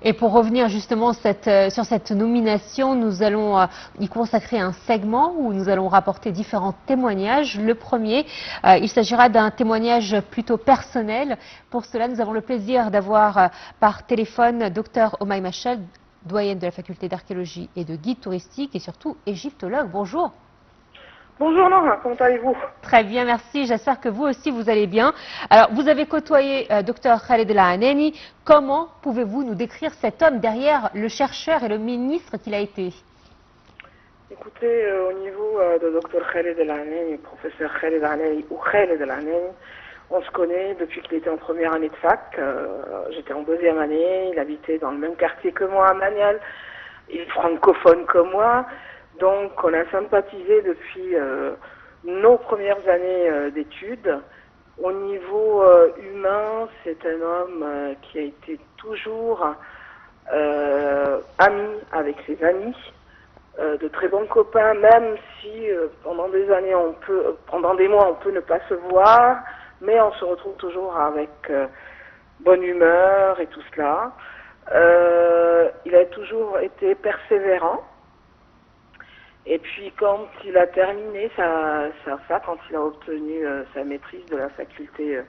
Et pour revenir justement sur cette nomination, nous allons y consacrer un segment où nous allons rapporter différents témoignages. Le premier, il s'agira d'un témoignage plutôt personnel. Pour cela, nous avons le plaisir d'avoir par téléphone Dr Omaï Machel, doyenne de la faculté d'archéologie et de guide touristique et surtout égyptologue. Bonjour. Bonjour Nora, comment allez-vous? Très bien, merci. J'espère que vous aussi vous allez bien. Alors, vous avez côtoyé Dr Khaled El Hanani. Comment pouvez-vous nous décrire cet homme derrière le chercheur et le ministre qu'il a été? Écoutez, au niveau de Dr Khaled El Hanani, professeur Khaled El Hanani ou Khaled El Hanani, on se connaît depuis qu'il était en première année de fac. J'étais en deuxième année, il habitait dans le même quartier que moi à Manial. Il est francophone comme moi. Donc on a sympathisé depuis nos premières années d'études. Au niveau humain, c'est un homme qui a été toujours ami avec ses amis, de très bons copains, même si pendant des années pendant des mois on peut ne pas se voir, mais on se retrouve toujours avec bonne humeur et tout cela. Il a toujours été persévérant. Et puis quand il a terminé sa fac, quand il a obtenu sa maîtrise de la faculté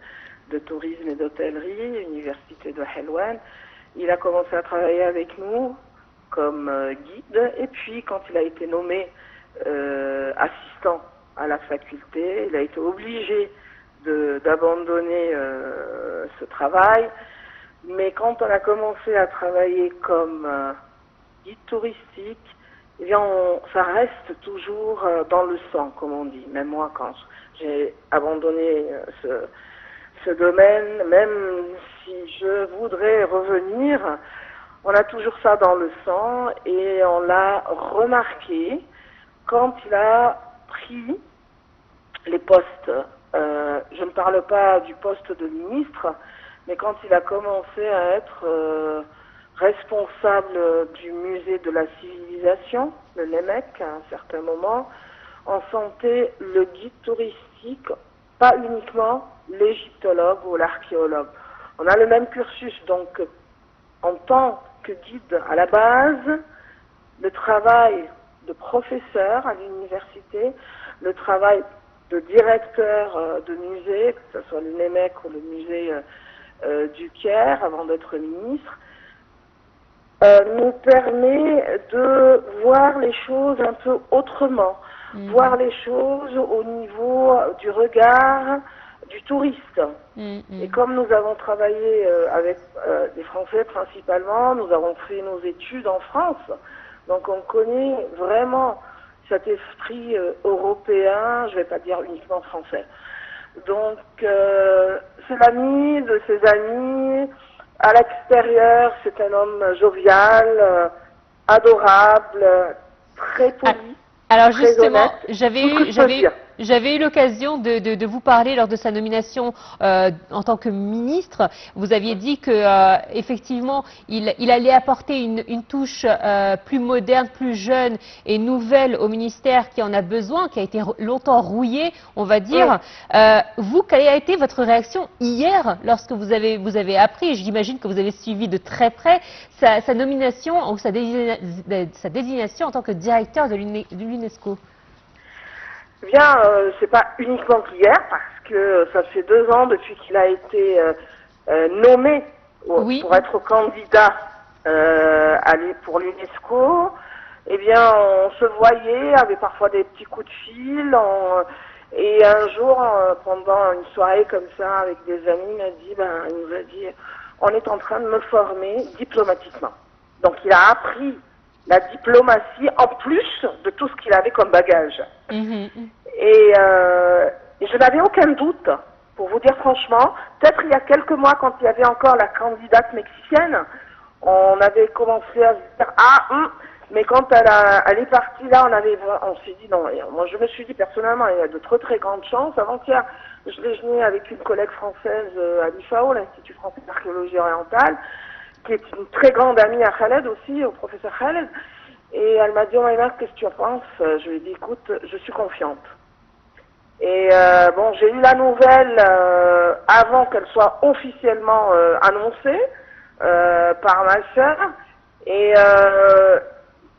de tourisme et d'hôtellerie, université de Helwan, il a commencé à travailler avec nous comme guide. Et puis quand il a été nommé assistant à la faculté, il a été obligé d'abandonner ce travail. Mais quand on a commencé à travailler comme guide touristique, eh bien, ça reste toujours dans le sang, comme on dit. Même moi, quand j'ai abandonné ce domaine, même si je voudrais revenir, on a toujours ça dans le sang et on l'a remarqué quand il a pris les postes. Je ne parle pas du poste de ministre, mais quand il a commencé à être responsable du musée de la civilisation, le NEMEC, à un certain moment, on sentait le guide touristique, pas uniquement l'égyptologue ou l'archéologue. On a le même cursus, donc en tant que guide à la base, le travail de professeur à l'université, le travail de directeur de musée, que ce soit le NEMEC ou le musée du Caire, avant d'être ministre, nous permet de voir les choses un peu autrement, voir les choses au niveau du regard du touriste. Et comme nous avons travaillé avec des Français principalement, nous avons fait nos études en France, donc on connaît vraiment cet esprit européen, je ne vais pas dire uniquement français. Donc c'est l'ami de ses amis. À l'extérieur, c'est un homme jovial, adorable, très poli. Alors très justement, honnête. J'avais eu l'occasion de vous parler lors de sa nomination en tant que ministre. Vous aviez dit que effectivement, il allait apporter une touche plus moderne, plus jeune et nouvelle au ministère qui en a besoin, qui a été longtemps rouillé, on va dire. Vous, quelle a été votre réaction hier lorsque vous avez appris, j'imagine que vous avez suivi de très près, sa nomination ou sa désignation en tant que directeur de l'UNESCO? Bien, c'est pas uniquement qu'hier, parce que ça fait 2 ans depuis qu'il a été nommé pour être candidat pour l'UNESCO. Eh bien, on se voyait, avait parfois des petits coups de fil. Et un jour, pendant une soirée comme ça, avec des amis, il nous a dit, on est en train de me former diplomatiquement. Donc, il a appris la diplomatie en plus de tout ce qu'il avait comme bagage. Et je n'avais aucun doute, pour vous dire franchement, peut-être il y a quelques mois quand il y avait encore la candidate mexicaine, on avait commencé à se dire mais quand elle est partie là, on s'est dit non. Moi je me suis dit personnellement, il y a de très grandes chances. Avant-hier, je déjeunais avec une collègue française à l'IFAO, l'Institut français d'archéologie orientale, qui est une très grande amie à Khaled aussi, au professeur Khaled. Et elle m'a dit, oh Maïma, qu'est-ce que tu en penses? Je lui ai dit, écoute, je suis confiante. Et bon, j'ai eu la nouvelle avant qu'elle soit officiellement annoncée. par ma sœur. Et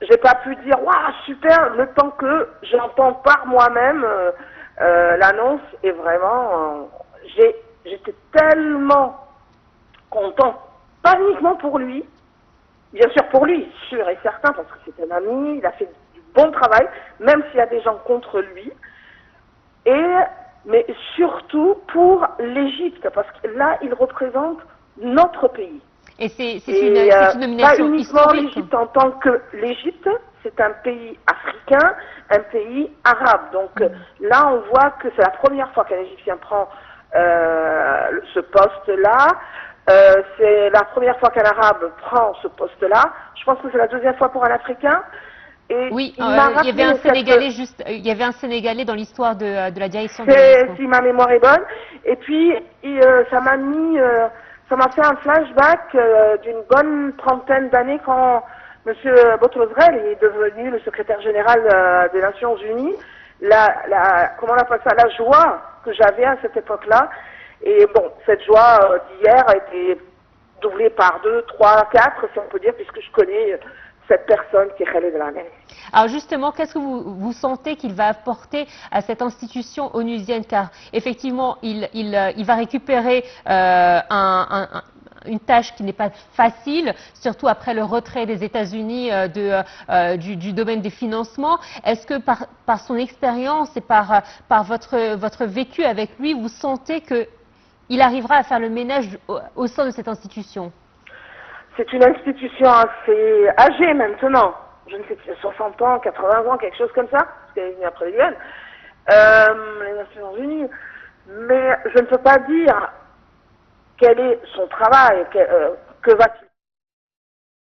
j'ai pas pu dire waouh super le temps que j'entends par moi-même l'annonce. Et vraiment, j'étais tellement content, pas uniquement pour lui, bien sûr pour lui, sûr et certain, parce que c'est un ami, il a fait du bon travail, même s'il y a des gens contre lui. Mais surtout pour l'Égypte, parce que là, il représente notre pays. Et c'est une nomination pas uniquement historique. l'Égypte en tant que l'Égypte, c'est un pays africain, un pays arabe. Donc là, on voit que c'est la première fois qu'un Égyptien prend ce poste-là. C'est la première fois qu'un arabe prend ce poste-là. Je pense que c'est la deuxième fois pour un Africain. Et oui, il y avait un Sénégalais il y avait un Sénégalais dans l'histoire de la direction de l'UNESCO. Si ma mémoire est bonne. Et puis ça m'a fait un flashback d'une bonne trentaine d'années quand M. Boutros-Ghali est devenu le secrétaire général des Nations Unies. Comment on appelle ça, la joie que j'avais à cette époque-là. Et bon, cette joie d'hier a été doublée par 2, 3, 4, si on peut dire, puisque je connais cette personne qui est Khaled El-Ameri. Alors justement, qu'est-ce que vous sentez qu'il va apporter à cette institution onusienne? Car effectivement, il va récupérer une tâche qui n'est pas facile, surtout après le retrait des États-Unis du domaine des financements. Est-ce que par son expérience et par votre vécu avec lui, vous sentez qu'il arrivera à faire le ménage au sein de cette institution? C'est une institution assez âgée maintenant. Je ne sais plus, 60 ans, 80 ans, quelque chose comme ça, parce qu'elle est venue après les Nations Unies. Mais je ne peux pas dire quel est son travail, que va-t-il